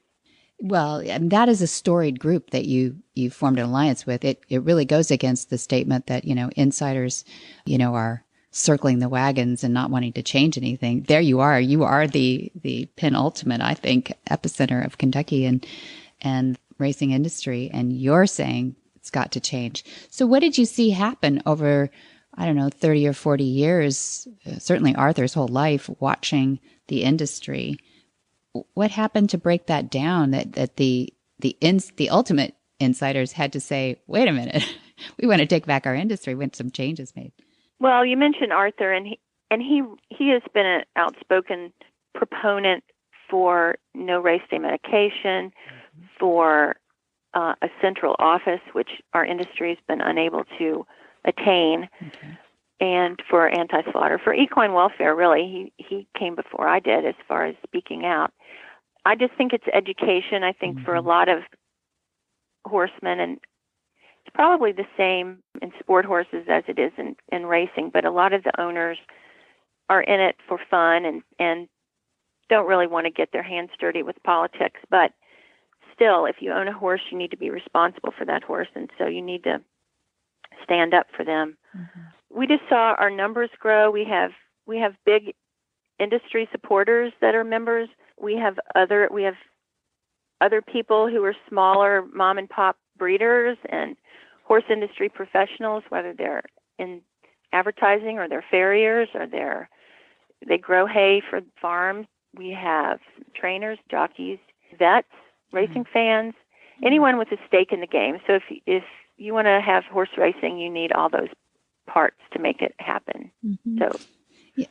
[SPEAKER 2] Well, and that is a storied group that you formed an alliance with. It really goes against the statement that, insiders, are circling the wagons and not wanting to change anything. There you are. You are the penultimate, I think, epicenter of Kentucky and racing industry, and you're saying it's got to change. So what did you see happen over, 30 or 40 years, certainly Arthur's whole life, watching the industry? What happened to break that down, that the the ultimate insiders had to say, wait a minute, we want to take back our industry when some changes made.
[SPEAKER 6] Well, you mentioned Arthur, and he has been an outspoken proponent for no race day medication, for a central office, which our industry has been unable to attain, and for anti-slaughter, for equine welfare. Really, he came before I did as far as speaking out. I just think it's education. I think for a lot of horsemen, and it's probably the same in sport horses as it is in racing, but a lot of the owners are in it for fun and don't really want to get their hands dirty with politics. But still, if you own a horse, you need to be responsible for that horse, and so you need to stand up for them. We just saw our numbers grow. We have big industry supporters that are members. We have other people who are smaller mom and pop breeders and horse industry professionals, whether they're in advertising or they're farriers or they grow hay for farms. We have trainers, jockeys, vets, racing fans, anyone with a stake in the game. So if you want to have horse racing, you need all those parts to make it happen. So,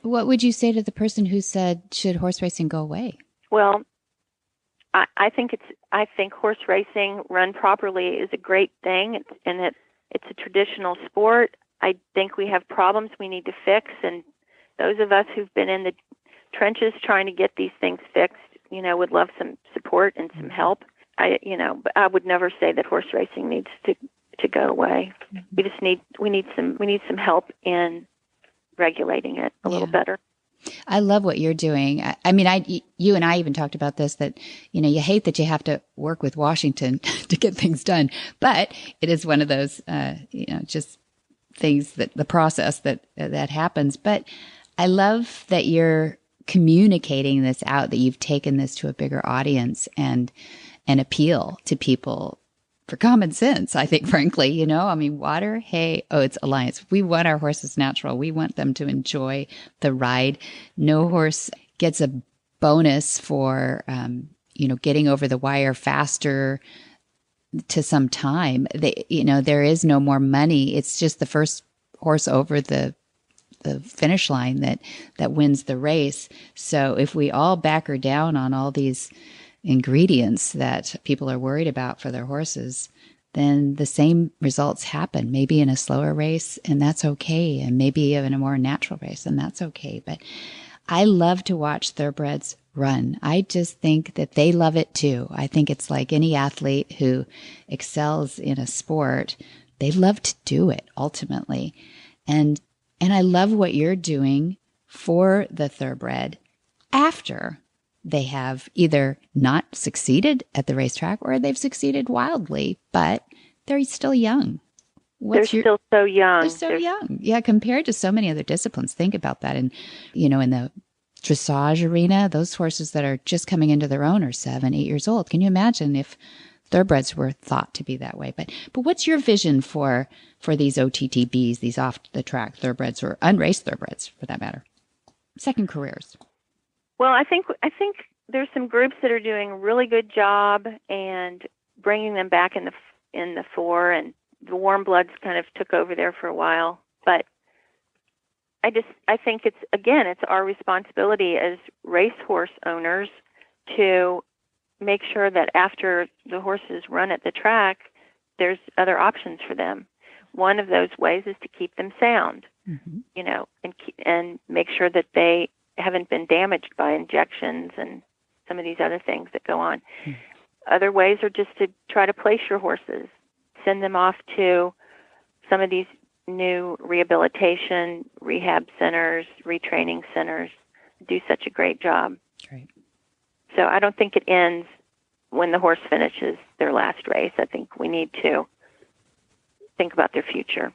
[SPEAKER 2] what would you say to the person who said, should horse racing go away?
[SPEAKER 6] Well, I think horse racing run properly is a great thing, and it's a traditional sport. I think we have problems we need to fix, and those of us who've been in the trenches trying to get these things fixed, would love some support and some help. But I would never say that horse racing needs to go away. We need some help in regulating it a little better.
[SPEAKER 2] I love what you're doing. I mean, you and I even talked about this, that, you hate that you have to work with Washington to get things done, but it is one of those, just things that the process that happens. But I love that you're communicating this out, that you've taken this to a bigger audience and appeal to people for common sense, I think, frankly, water, hay, oats, alliance. We want our horses natural. We want them to enjoy the ride. No horse gets a bonus for, getting over the wire faster to some time. There is no more money. It's just the first horse over the finish line that wins the race. So if we all back her down on all these ingredients that people are worried about for their horses, then the same results happen, maybe in a slower race, and that's okay, and maybe in a more natural race, and that's okay. But I love to watch thoroughbreds run. I just think that they love it too. I think it's like any athlete who excels in a sport, they love to do it ultimately. And I love what you're doing for the thoroughbred after they have either not succeeded at the racetrack or they've succeeded wildly, but they're still young.
[SPEAKER 6] Still so young.
[SPEAKER 2] They're so young. Yeah, compared to so many other disciplines. Think about that. And, in the dressage arena, those horses that are just coming into their own are 7, 8 years old. Can you imagine if thoroughbreds were thought to be that way? But what's your vision for these OTTBs, these off-the-track thoroughbreds, or unraced thoroughbreds, for that matter? Second careers.
[SPEAKER 6] Well, I think there's some groups that are doing a really good job and bringing them back in the fore, and the warm bloods kind of took over there for a while. But I think it's our responsibility as racehorse owners to make sure that after the horses run at the track, there's other options for them. One of those ways is to keep them sound, and make sure that they haven't been damaged by injections and some of these other things that go on. Other ways are just to try to place your horses, send them off to some of these new rehabilitation, rehab centers, retraining centers, do such a great job.
[SPEAKER 2] Great.
[SPEAKER 6] So I don't think it ends when the horse finishes their last race. I think we need to think about their future.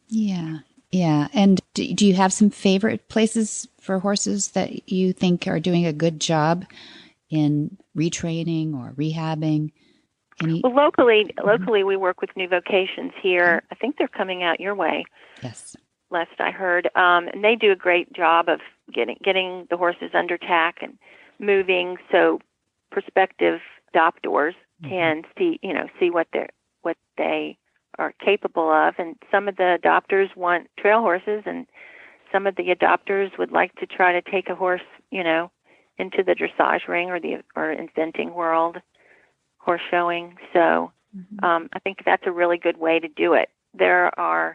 [SPEAKER 2] Yeah. Yeah. And do you have some favorite places for horses that you think are doing a good job in retraining or rehabbing?
[SPEAKER 6] Well, locally we work with New Vocations here. I think they're coming out your way.
[SPEAKER 2] Yes.
[SPEAKER 6] Last I heard. And they do a great job of getting the horses under tack and moving, so prospective adopters can see what they are capable of. And some of the adopters want trail horses, and some of the adopters would like to try to take a horse, into the dressage ring or inventing world, horse showing. So I think that's a really good way to do it. I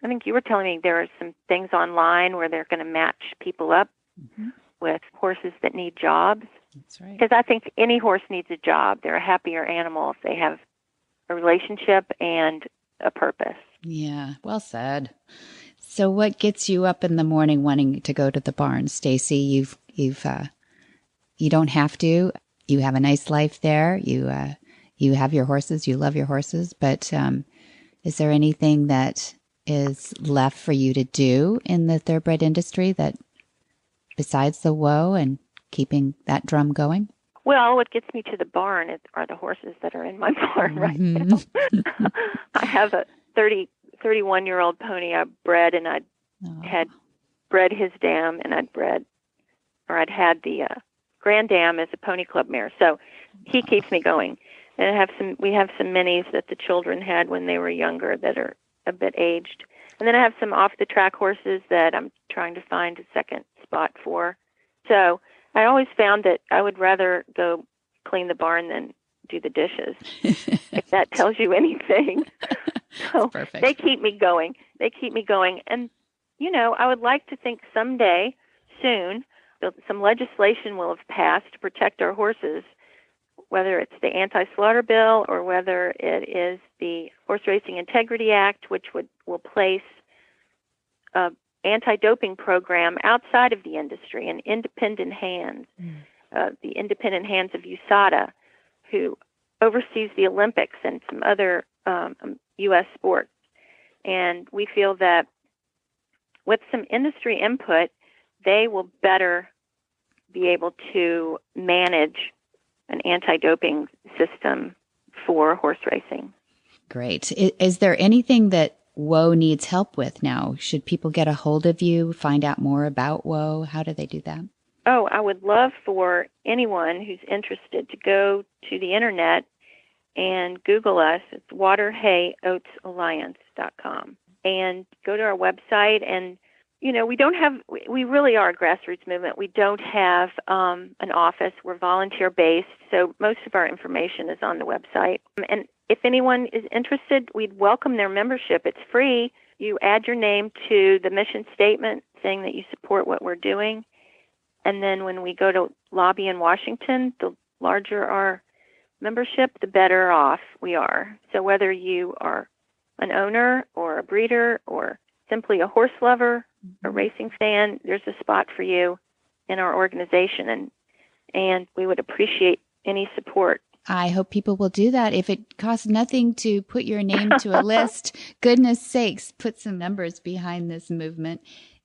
[SPEAKER 6] think you were telling me there are some things online where they're going to match people up with horses that need jobs.
[SPEAKER 2] That's right.
[SPEAKER 6] Because I think any horse needs a job. They're a happier animal if they have a relationship and a purpose.
[SPEAKER 2] Yeah, well said. So what gets you up in the morning wanting to go to the barn, Staci? You don't have to. You have a nice life there. You have your horses. You love your horses. But is there anything that is left for you to do in the thoroughbred industry that besides the whoa and keeping that drum going?
[SPEAKER 6] Well, what gets me to the barn are the horses that are in my barn right now. I have a 31-year-old pony I bred, and I had bred his dam, and I'd had the Grand Dam as a pony club mare. So he keeps me going. And we have some minis that the children had when they were younger that are a bit aged. And then I have some off-the-track horses that I'm trying to find a second spot for. So I always found that I would rather go clean the barn than do the dishes, if that tells you anything. So
[SPEAKER 2] perfect.
[SPEAKER 6] They keep me going. And, I would like to think someday, soon, some legislation will have passed to protect our horses, whether it's the anti-slaughter bill or whether it is the Horse Racing Integrity Act, which will place an anti-doping program outside of the industry in independent hands, the independent hands of USADA, who oversees the Olympics and some other U.S. sports. And we feel that with some industry input, they will better be able to manage an anti-doping system for horse racing.
[SPEAKER 2] Great. Is there anything that WHOA needs help with now? Should people get a hold of you, find out more about WHOA? How do they do that?
[SPEAKER 6] Oh, I would love for anyone who's interested to go to the internet and Google us. It's waterhayoatsalliance.com. And go to our website. And, we really are a grassroots movement. We don't have an office. We're volunteer-based, so most of our information is on the website. And if anyone is interested, we'd welcome their membership. It's free. You add your name to the mission statement saying that you support what we're doing. And then when we go to lobby in Washington, the larger our membership, the better off we are. So whether you are an owner or a breeder or simply a horse lover, a racing fan, there's a spot for you in our organization, and we would appreciate any support.
[SPEAKER 2] I hope people will do that. If it costs nothing to put your name to a list, goodness sakes, put some numbers behind this movement.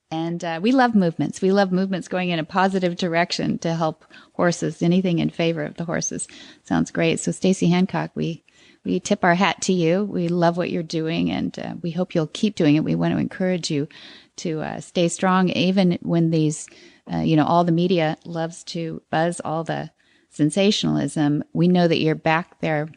[SPEAKER 2] And we love movements. We love movements going in a positive direction to help horses. Anything in favor of the horses sounds great. So Staci Hancock, we tip our hat to you. We love what you're doing, and we hope you'll keep doing it. We want to encourage you to stay strong, even when these, all the media loves to buzz all the sensationalism. We know that you're back there,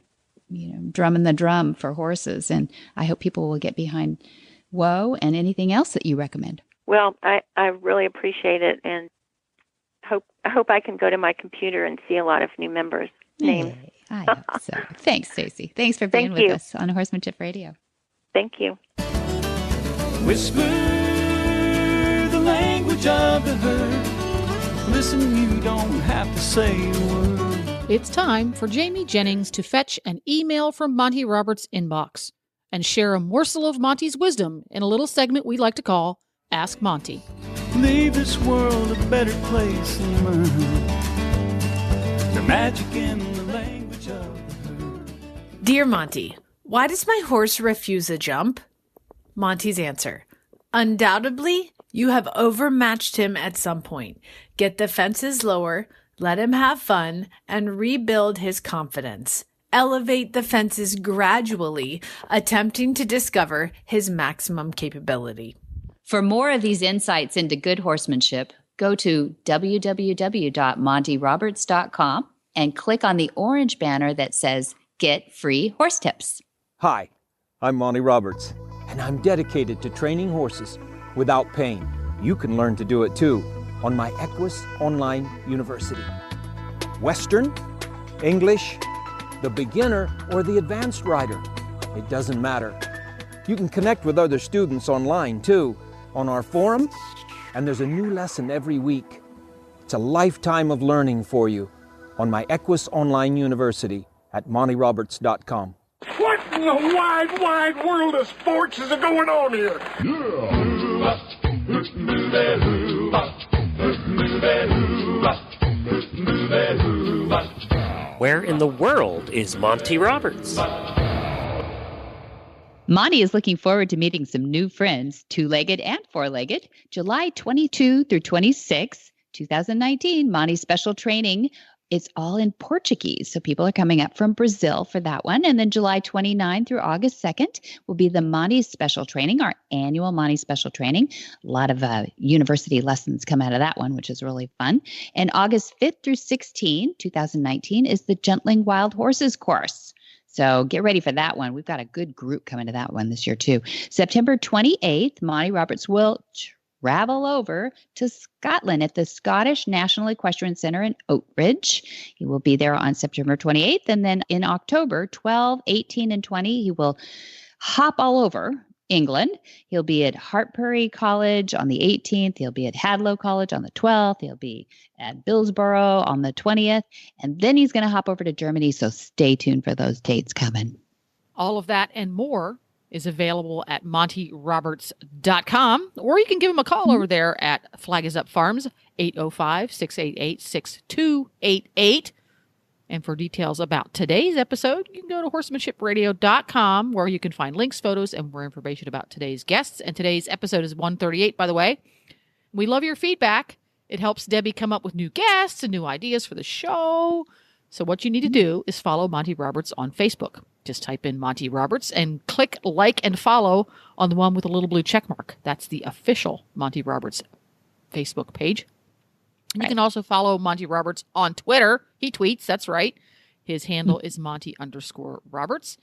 [SPEAKER 2] drumming the drum for horses, and I hope people will get behind WHOA and anything else that you recommend.
[SPEAKER 6] Well, I really appreciate it, and I hope I can go to my computer and see a lot of new members' names.
[SPEAKER 2] Hey, I hope so. Thanks, Staci. Thanks for being with us on Horsemanship Radio.
[SPEAKER 6] Thank you.
[SPEAKER 7] Whisper the language of the herd. Listen, you don't have to say a word.
[SPEAKER 3] It's time for Jamie Jennings to fetch an email from Monty Roberts' inbox and share a morsel of Monty's wisdom in a little segment we like to call Ask Monty.
[SPEAKER 7] Leave this world a better place than mine. The magic in the language of the herd.
[SPEAKER 8] Dear Monty, why does my horse refuse a jump? Monty's answer: undoubtedly, you have overmatched him at some point. Get the fences lower, let him have fun, and rebuild his confidence. Elevate the fences gradually, attempting to discover his maximum capability.
[SPEAKER 2] For more of these insights into good horsemanship, go to www.montyroberts.com and click on the orange banner that says Get Free Horse Tips.
[SPEAKER 9] Hi, I'm Monty Roberts, and I'm dedicated to training horses without pain. You can learn to do it too on my Equus Online University. Western, English, the beginner, or the advanced rider. It doesn't matter. You can connect with other students online too, on our forum, and there's a new lesson every week. It's a lifetime of learning for you on my Equus Online University at montyroberts.com.
[SPEAKER 10] What in the wide, wide world of sports is going on here?
[SPEAKER 1] Where in the world is Monty Roberts?
[SPEAKER 2] Monty is looking forward to meeting some new friends, two-legged and four-legged, July 22 through 26, 2019. Monty's special training. It's all in Portuguese. So people are coming up from Brazil for that one. And then July 29 through August 2nd will be the Monty Special Training, our annual Monty Special Training. A lot of university lessons come out of that one, which is really fun. And August 5th through 16, 2019 is the Gentling Wild Horses course. So get ready for that one. We've got a good group coming to that one this year too. September 28th, Monty Roberts will travel over to Scotland at the Scottish National Equestrian Centre in Oatridge. He will be there on September 28th. And then in October 12, 18, and 20, he will hop all over England. He'll be at Hartpury College on the 18th. He'll be at Hadlow College on the 12th. He'll be at Billsborough on the 20th. And then he's going to hop over to Germany. So stay tuned for those dates coming.
[SPEAKER 3] All of that and more is available at montyroberts.com, or you can give him a call over there at Flag Is Up Farms, 805-688-6288. And for details about today's episode, you can go to horsemanshipradio.com, where you can find links, photos, and more information about today's guests. And today's episode is 138, by the way. We love your feedback. It helps Debbie come up with new guests and new ideas for the show. So what you need to do is follow Monty Roberts on Facebook. Just type in Monty Roberts and click like and follow on the one with a little blue check mark. That's the official Monty Roberts Facebook page. And you can also follow Monty Roberts on Twitter. He tweets, that's right. His handle is Monty_Roberts.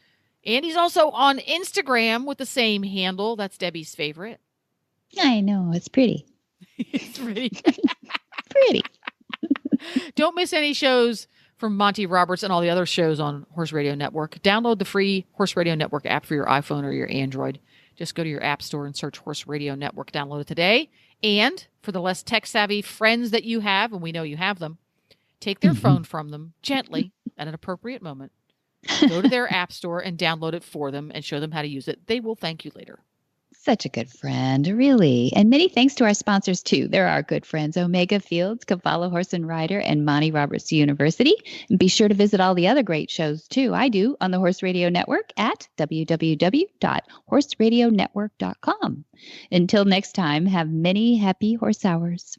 [SPEAKER 3] And he's also on Instagram with the same handle. That's Debbie's favorite.
[SPEAKER 2] I know, it's pretty.
[SPEAKER 3] It's pretty.
[SPEAKER 2] Pretty.
[SPEAKER 3] Don't miss any shows from Monty Roberts and all the other shows on Horse Radio Network. Download the free Horse Radio Network app for your iPhone or your Android. Just go to your app store and search Horse Radio Network. Download it today. And for the less tech-savvy friends that you have, and we know you have them, take their phone from them gently at an appropriate moment. Go to their app store and download it for them and show them how to use it. They will thank you later.
[SPEAKER 2] Such a good friend, really. And many thanks to our sponsors, too. They're our good friends, Omega Fields, Cavallo Horse and Rider, and Monty Roberts University. And be sure to visit all the other great shows, too. I do on the Horse Radio Network at www.horseradionetwork.com. Until next time, have many happy horse hours.